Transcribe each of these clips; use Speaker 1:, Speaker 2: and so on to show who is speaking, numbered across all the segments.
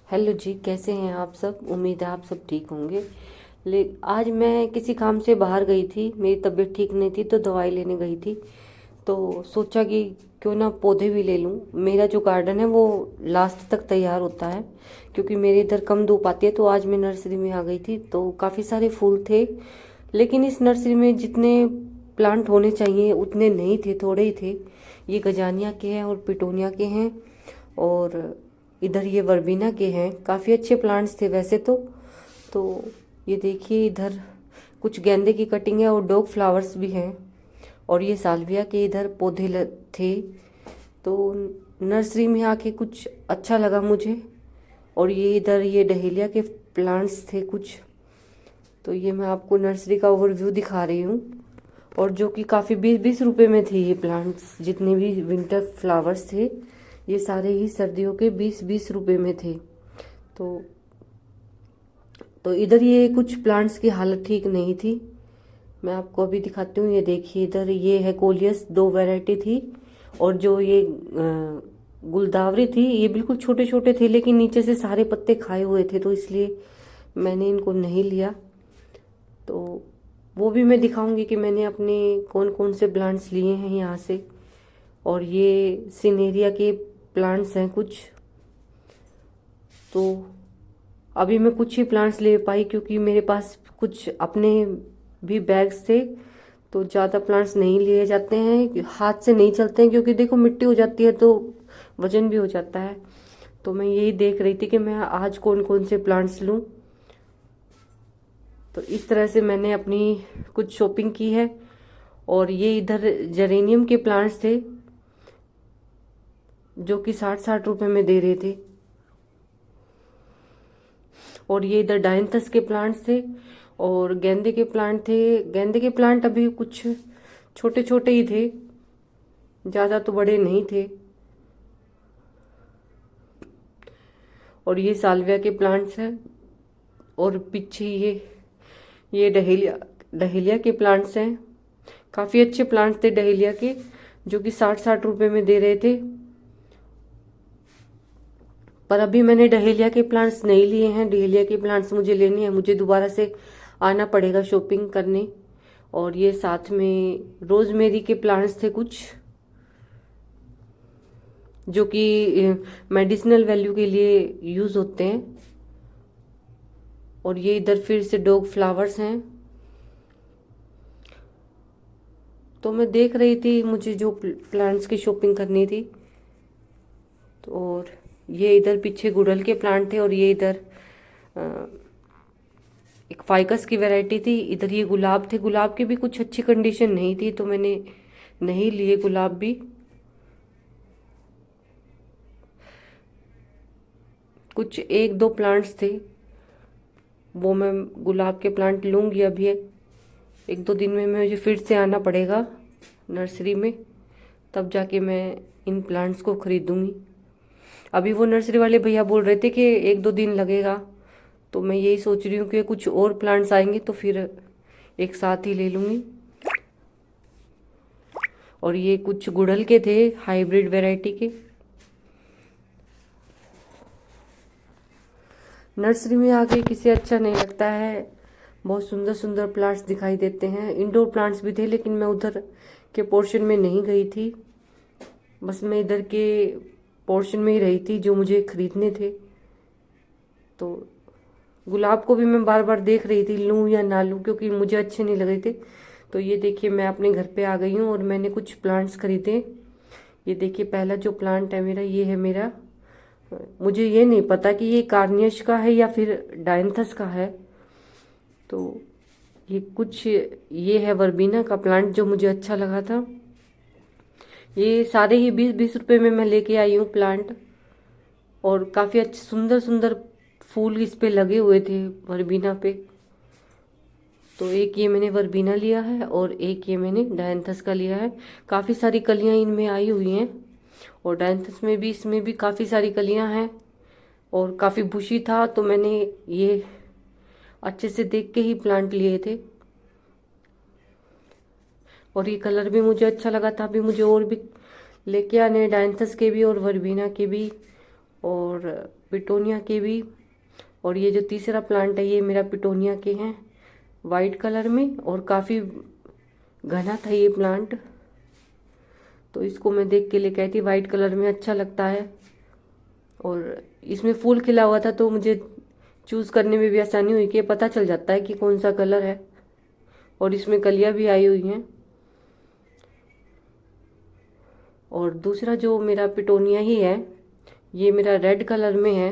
Speaker 1: Hello जी, कैसे हैं आप सब। उम्मीद है आप सब ठीक होंगे। आज मैं किसी काम से बाहर गई थी, मेरी तबीयत ठीक नहीं थी तो दवाई लेने गई थी। तो सोचा कि क्यों ना पौधे भी ले लूं। मेरा जो गार्डन है वो लास्ट तक तैयार होता है, क्योंकि मेरे इधर कम धूप आती है। तो आज मैं नर्सरी में आ गई थी तो काफ़ी सारे फूल थे, लेकिन इस नर्सरी में जितने प्लांट होने चाहिए उतने नहीं थे, थोड़े ही थे। ये गजानिया के हैं और पिटोनिया के हैं, और इधर ये वर्बीना के हैं। काफ़ी अच्छे प्लांट्स थे वैसे तो ये देखिए, इधर कुछ गेंदे की कटिंग है और डॉग फ्लावर्स भी हैं। और ये साल्विया के इधर पौधे थे। तो नर्सरी में आके कुछ अच्छा लगा मुझे। और ये इधर ये डहेलिया के प्लांट्स थे कुछ। तो ये मैं आपको नर्सरी का ओवरव्यू दिखा रही हूँ, और जो कि काफ़ी 20-20 रुपए में थे ये प्लांट्स। जितने भी विंटर फ्लावर्स थे ये सारे ही सर्दियों के 20-20 रुपए में थे। तो तो इधर ये कुछ प्लांट्स की हालत ठीक नहीं थी। मैं आपको अभी दिखाती हूँ। ये देखिए, इधर ये है कोलियस, दो वैरायटी थी। और जो ये गुलदावरी थी ये बिल्कुल छोटे छोटे थे, लेकिन नीचे से सारे पत्ते खाए हुए थे, तो इसलिए मैंने इनको नहीं लिया। तो वो भी मैं दिखाऊंगी कि मैंने अपने कौन कौन से प्लांट्स लिए हैं यहाँ से। और ये सिनेरिया के प्लांट्स हैं कुछ। तो अभी मैं कुछ ही प्लांट्स ले पाई, क्योंकि मेरे पास कुछ अपने भी बैग्स थे। तो ज़्यादा प्लांट्स नहीं लिए जाते हैं, हाथ से नहीं चलते हैं, क्योंकि देखो मिट्टी हो जाती है तो वजन भी हो जाता है। तो मैं यही देख रही थी कि मैं आज कौन कौन से प्लांट्स लूँ। तो इस तरह से मैंने अपनी कुछ शॉपिंग की है। और ये इधर जेरेनियम के प्लांट्स थे जो कि 60-60 रुपए में दे रहे थे। और ये इधर डायंथस के प्लांट्स थे और गेंदे के प्लांट थे। गेंदे के प्लांट अभी कुछ छोटे छोटे ही थे, ज़्यादा तो बड़े नहीं थे। और ये साल्विया के प्लांट्स हैं। और पीछे ये डहेलिया डहेलिया के प्लांट्स हैं। काफ़ी अच्छे प्लांट्स थे डहेलिया के, जो कि 60-60 रुपए में दे रहे थे। पर अभी मैंने डहेलिया के प्लांट्स नहीं लिए हैं। डहेलिया के प्लांट्स मुझे लेने हैं, मुझे दोबारा से आना पड़ेगा शॉपिंग करने। और ये साथ में रोजमेरी के प्लांट्स थे कुछ, जो कि मेडिसिनल वैल्यू के लिए यूज़ होते हैं। और ये इधर फिर से डॉग फ्लावर्स हैं। तो मैं देख रही थी मुझे जो प्लांट्स की शॉपिंग करनी थी। तो और ये इधर पीछे गुड़हल के प्लांट थे, और ये इधर एक फाइकस की वैरायटी थी। इधर ये गुलाब थे, गुलाब की भी कुछ अच्छी कंडीशन नहीं थी, तो मैंने नहीं लिए गुलाब भी। कुछ एक दो प्लांट्स थे, वो मैं गुलाब के प्लांट लूँगी अभी। एक दो दिन में मुझे फिर से आना पड़ेगा नर्सरी में, तब जाके मैं इन प्लांट्स को खरीदूंगी। अभी वो नर्सरी वाले भैया बोल रहे थे कि एक दो दिन लगेगा, तो मैं यही सोच रही हूँ कि कुछ और प्लांट्स आएंगे तो फिर एक साथ ही ले लूँगी। और ये कुछ गुड़हल के थे, हाइब्रिड वैरायटी के। नर्सरी में आके किसे अच्छा नहीं लगता है। बहुत सुंदर सुंदर प्लांट्स दिखाई देते हैं। इंडोर प्लांट्स भी थे, लेकिन मैं उधर के पोर्शन में नहीं गई थी। बस मैं इधर के पोर्शन में ही रही थी जो मुझे खरीदने थे। तो गुलाब को भी मैं बार बार देख रही थी लूँ या ना लूँ, क्योंकि मुझे अच्छे नहीं लग रहे थे। तो ये देखिए, मैं अपने घर पे आ गई हूँ और मैंने कुछ प्लांट्स खरीदे। ये देखिए, पहला जो प्लांट है मेरा, ये है मेरा। मुझे ये नहीं पता कि ये कार्नियस का है या फिर डायंथस का है। तो ये कुछ ये है वर्बीना का प्लांट जो मुझे अच्छा लगा था। ये सारे ही 20-20 रुपए में मैं लेके आई हूँ प्लांट। और काफ़ी अच्छे सुंदर सुंदर फूल इस पे लगे हुए थे वर्बीना पे। तो एक ये मैंने वर्बीना लिया है और एक ये मैंने डायंथस का लिया है। काफ़ी सारी कलियां इनमें आई हुई हैं, और डायंथस में भी, इसमें भी काफ़ी सारी कलियां हैं। और काफ़ी बुशी था, तो मैंने ये अच्छे से देख के ही प्लांट लिए थे। और ये कलर भी मुझे अच्छा लगा था। अभी मुझे और भी लेके आने हैं, डायंथस के भी और वर्बीना के भी। और पिटोनिया के भी। और ये जो तीसरा प्लांट है ये मेरा पिटोनिया के हैं, वाइट कलर में, और काफ़ी घना था ये प्लांट। तो इसको मैं देख के लेके आई थी, वाइट कलर में अच्छा लगता है और इसमें फूल खिला हुआ था, तो मुझे चूज़ करने में भी आसानी हुई कि पता चल जाता है कि कौन सा कलर है। और इसमें कलियां भी आई हुई हैं। और दूसरा जो मेरा पिटोनिया ही है ये मेरा रेड कलर में है।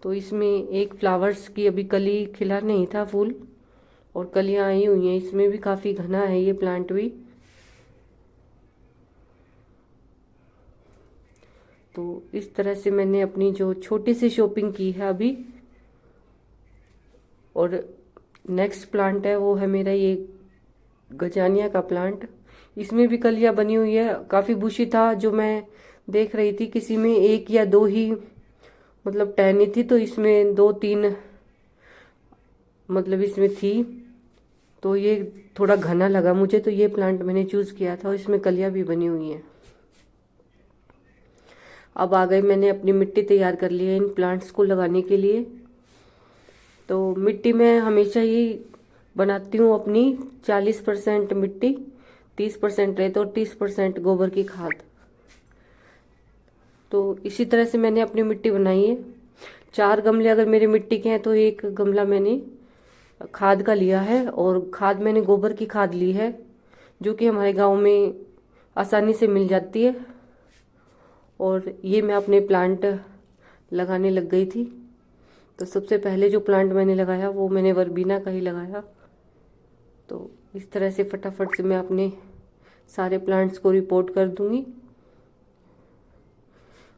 Speaker 1: तो इसमें एक फ्लावर्स की अभी कली खिला नहीं था फूल, और कलियां आई हुई हैं। इसमें भी काफ़ी घना है ये प्लांट भी। तो इस तरह से मैंने अपनी जो छोटी सी शॉपिंग की है अभी। और नेक्स्ट प्लांट है वो है मेरा ये गजानिया का प्लांट। इसमें भी कलियां बनी हुई है। काफ़ी बुशी था, जो मैं देख रही थी किसी में एक या दो ही मतलब टहनी थी, तो इसमें दो तीन मतलब इसमें थी। तो ये थोड़ा घना लगा मुझे, तो ये प्लांट मैंने चूज़ किया था और इसमें कलियां भी बनी हुई हैं। अब आ गई, मैंने अपनी मिट्टी तैयार कर ली है इन प्लांट्स को लगाने के लिए। तो मिट्टी मैं हमेशा ही बनाती हूँ अपनी 40% मिट्टी, 30% रेत और 30% गोबर की खाद। तो इसी तरह से मैंने अपनी मिट्टी बनाई है। 4 गमले अगर मेरे मिट्टी के हैं तो एक गमला मैंने खाद का लिया है, और खाद मैंने गोबर की खाद ली है, जो कि हमारे गांव में आसानी से मिल जाती है। और ये मैं अपने प्लांट लगाने लग गई थी। तो सबसे पहले जो प्लांट मैंने लगाया वो मैंने वर्बीना का ही लगाया। तो इस तरह से फटाफट से मैं अपने सारे प्लांट्स को रिपोर्ट कर दूंगी।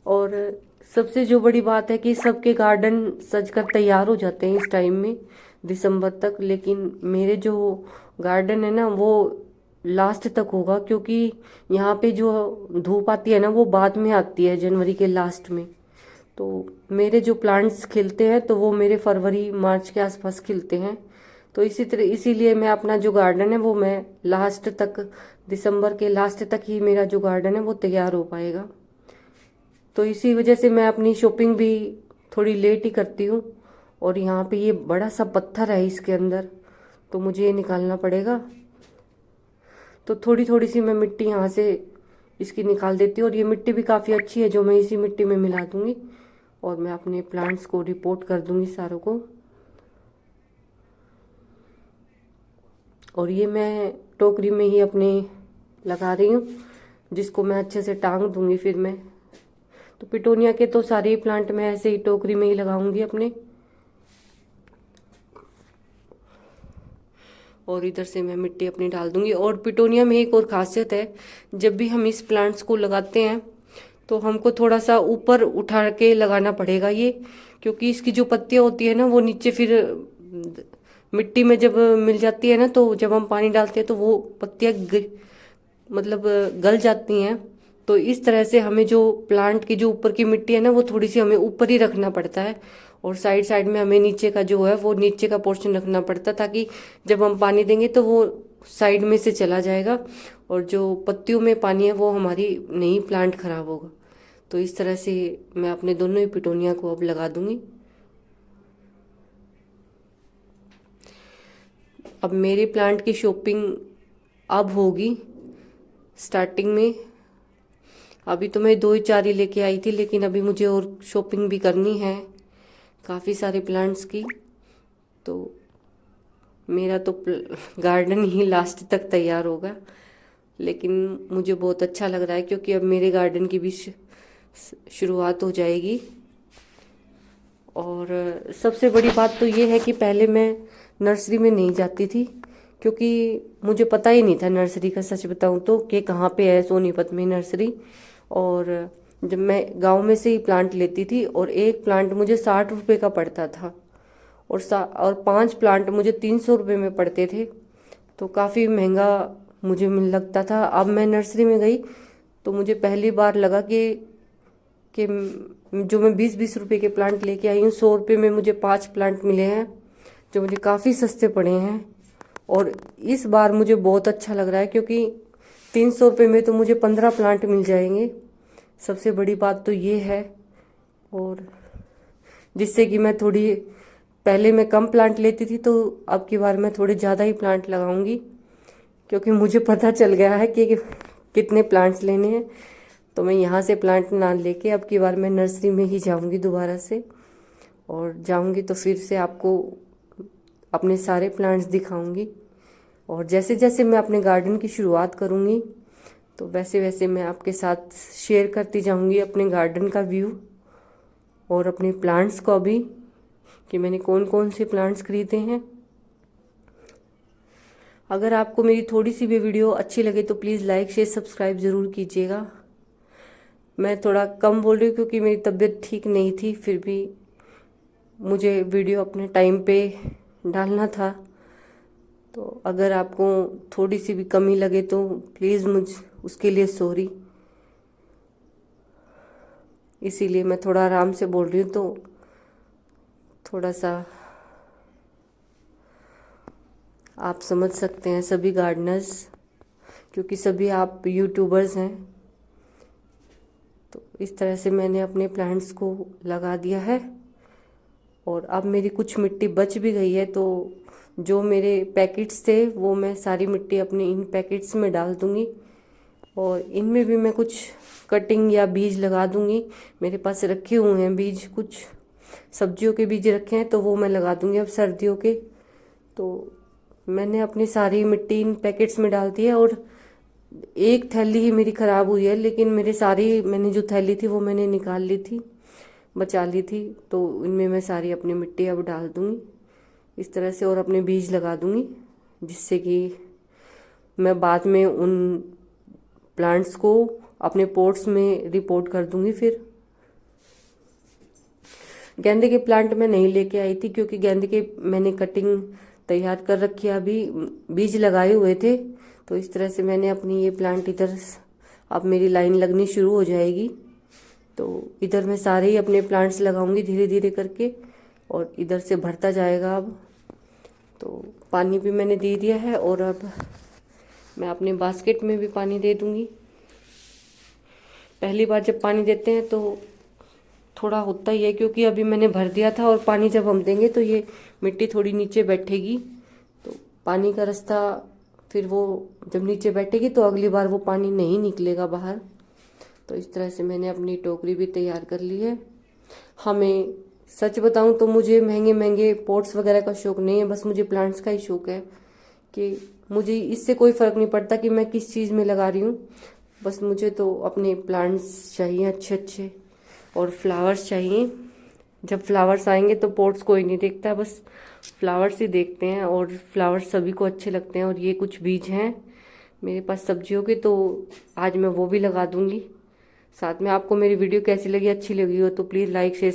Speaker 1: और सबसे जो बड़ी बात है कि सबके गार्डन सज कर तैयार हो जाते हैं इस टाइम में, दिसंबर तक। लेकिन मेरे जो गार्डन है ना वो लास्ट तक होगा, क्योंकि यहाँ पे जो धूप आती है ना वो बाद में आती है, जनवरी के लास्ट में। तो मेरे जो प्लांट्स खिलते हैं तो वो मेरे फरवरी मार्च के आसपास खिलते हैं। तो इसीलिए मैं अपना जो गार्डन है वो मैं लास्ट तक, दिसंबर के लास्ट तक ही मेरा जो गार्डन है वो तैयार हो पाएगा। तो इसी वजह से मैं अपनी शॉपिंग भी थोड़ी लेट ही करती हूँ। और यहाँ पे ये बड़ा सा पत्थर है इसके अंदर, तो मुझे ये निकालना पड़ेगा। तो थोड़ी थोड़ी सी मैं मिट्टी यहाँ से इसकी निकाल देती हूँ। और ये मिट्टी भी काफ़ी अच्छी है जो मैं इसी मिट्टी में मिला दूँगी, और मैं अपने प्लांट्स को रिपोर्ट कर दूँगी सारों को। और ये मैं टोकरी में ही अपने लगा रही हूँ, जिसको मैं अच्छे से टांग दूँगी फिर मैं। तो पिटोनिया के तो सारे ही प्लांट मैं ऐसे ही टोकरी में ही लगाऊंगी अपने। और इधर से मैं मिट्टी अपनी डाल दूंगी। और पिटोनिया में एक और खासियत है, जब भी हम इस प्लांट्स को लगाते हैं तो हमको थोड़ा सा ऊपर उठा के लगाना पड़ेगा ये, क्योंकि इसकी जो पत्तियां होती है ना वो नीचे फिर मिट्टी में जब मिल जाती है ना, तो जब हम पानी डालते हैं तो वो पत्तियां मतलब गल जाती हैं। तो इस तरह से हमें जो प्लांट की जो ऊपर की मिट्टी है ना वो थोड़ी सी हमें ऊपर ही रखना पड़ता है, और साइड साइड में हमें नीचे का जो है वो नीचे का पोर्शन रखना पड़ता है, ताकि जब हम पानी देंगे तो वो साइड में से चला जाएगा, और जो पत्तियों में पानी है वो हमारी नहीं प्लांट खराब होगा। तो इस तरह से मैं अपने दोनों ही पिटोनिया को अब लगा दूंगी। अब मेरे प्लांट की शॉपिंग अब होगी स्टार्टिंग में। अभी तो मैं 2 ही 4 ही लेके आई थी, लेकिन अभी मुझे और शॉपिंग भी करनी है काफ़ी सारे प्लांट्स की। तो मेरा तो गार्डन ही लास्ट तक तैयार होगा, लेकिन मुझे बहुत अच्छा लग रहा है क्योंकि अब मेरे गार्डन की भी शुरुआत हो जाएगी। और सबसे बड़ी बात तो ये है कि पहले मैं नर्सरी में नहीं जाती थी, क्योंकि मुझे पता ही नहीं था नर्सरी का, सच बताऊं तो, कि कहाँ पे है सोनीपत में नर्सरी। और जब मैं गांव में से ही प्लांट लेती थी, और एक प्लांट मुझे 60 रुपये का पड़ता था, और 5 प्लांट मुझे 300 रुपये में पड़ते थे। तो काफ़ी महंगा मुझे मिल लगता था। अब मैं नर्सरी में गई तो मुझे पहली बार लगा कि जो मैं 20-20 रुपये के प्लांट लेके आई हूँ, 100 रुपये में मुझे 5 प्लांट मिले हैं, जो मुझे काफ़ी सस्ते पड़े हैं। और इस बार मुझे बहुत अच्छा लग रहा है, क्योंकि 300 रुपये में तो मुझे 15 प्लांट मिल जाएंगे। सबसे बड़ी बात तो ये है और जिससे कि मैं थोड़ी, पहले मैं कम प्लांट लेती थी तो अब की बार मैं थोड़े ज़्यादा ही प्लांट लगाऊंगी, क्योंकि मुझे पता चल गया है कि कितने प्लांट्स लेने हैं। तो मैं यहाँ से प्लांट ना लेके अब की बार मैं नर्सरी में ही जाऊंगी दोबारा से, और जाऊंगी तो फिर से आपको अपने सारे प्लांट्स दिखाऊंगी। और जैसे जैसे मैं अपने गार्डन की शुरुआत करूंगी तो वैसे वैसे मैं आपके साथ शेयर करती जाऊंगी अपने गार्डन का व्यू और अपने प्लांट्स को भी, कि मैंने कौन कौन से प्लांट्स खरीदे हैं। अगर आपको मेरी थोड़ी सी भी वीडियो अच्छी लगे तो प्लीज़ लाइक शेयर सब्सक्राइब ज़रूर कीजिएगा। मैं थोड़ा कम बोल रही हूँ क्योंकि मेरी तबीयत ठीक नहीं थी, फिर भी मुझे वीडियो अपने टाइम पे डालना था। तो अगर आपको थोड़ी सी भी कमी लगे तो प्लीज़ मुझ उसके लिए सॉरी। इसीलिए मैं थोड़ा आराम से बोल रही हूँ, तो थोड़ा सा आप समझ सकते हैं सभी गार्डनर्स, क्योंकि सभी आप यूट्यूबर्स हैं। तो इस तरह से मैंने अपने प्लांट्स को लगा दिया है। और अब मेरी कुछ मिट्टी बच भी गई है, तो जो मेरे पैकेट्स थे वो मैं सारी मिट्टी अपने इन पैकेट्स में डाल दूँगी, और इनमें भी मैं कुछ कटिंग या बीज लगा दूँगी। मेरे पास रखे हुए हैं बीज, कुछ सब्जियों के बीज रखे हैं, तो वो मैं लगा दूँगी अब सर्दियों के। तो मैंने अपनी सारी मिट्टी इन पैकेट्स में डाल दी है, और एक थैली ही मेरी ख़राब हुई है, लेकिन मेरे सारी, मैंने जो थैली थी वो मैंने निकाल ली थी, बचा ली थी। तो इनमें मैं सारी अपनी मिट्टी अब डाल दूँगी इस तरह से, और अपने बीज लगा दूँगी, जिससे कि मैं बाद में उन प्लांट्स को अपने पॉट्स में रिपोर्ट कर दूँगी। फिर गेंदे के प्लांट मैं नहीं लेके आई थी, क्योंकि गेंदे के मैंने कटिंग तैयार कर रखी है, अभी बीज लगाए हुए थे। तो इस तरह से मैंने अपनी ये प्लांट इधर, अब मेरी लाइन लगनी शुरू हो जाएगी, तो इधर मैं सारे ही अपने प्लांट्स लगाऊंगी धीरे धीरे करके, और इधर से भरता जाएगा। अब तो पानी भी मैंने दे दिया है, और अब मैं अपने बास्केट में भी पानी दे दूंगी। पहली बार जब पानी देते हैं तो थोड़ा होता ही है, क्योंकि अभी मैंने भर दिया था, और पानी जब हम देंगे तो ये मिट्टी थोड़ी नीचे बैठेगी, तो पानी का रास्ता फिर वो जब नीचे बैठेगी तो अगली बार वो पानी नहीं निकलेगा बाहर। तो इस तरह से मैंने अपनी टोकरी भी तैयार कर ली है। हमें सच बताऊं तो मुझे महंगे महंगे पॉट्स वगैरह का शौक़ नहीं है, बस मुझे प्लांट्स का ही शौक़ है, कि मुझे इससे कोई फ़र्क नहीं पड़ता कि मैं किस चीज़ में लगा रही हूँ। बस मुझे तो अपने प्लांट्स चाहिए अच्छे अच्छे, और फ्लावर्स चाहिए। जब फ्लावर्स आएंगे तो पॉट्स कोई नहीं देखता, बस फ्लावर्स ही देखते हैं, और फ्लावर्स सभी को अच्छे लगते हैं। और ये कुछ बीज हैं मेरे पास सब्जियों के, तो आज मैं वो भी लगा दूंगी साथ में। आपको मेरी वीडियो कैसी लगी, अच्छी लगी हो तो प्लीज़ लाइक शेयर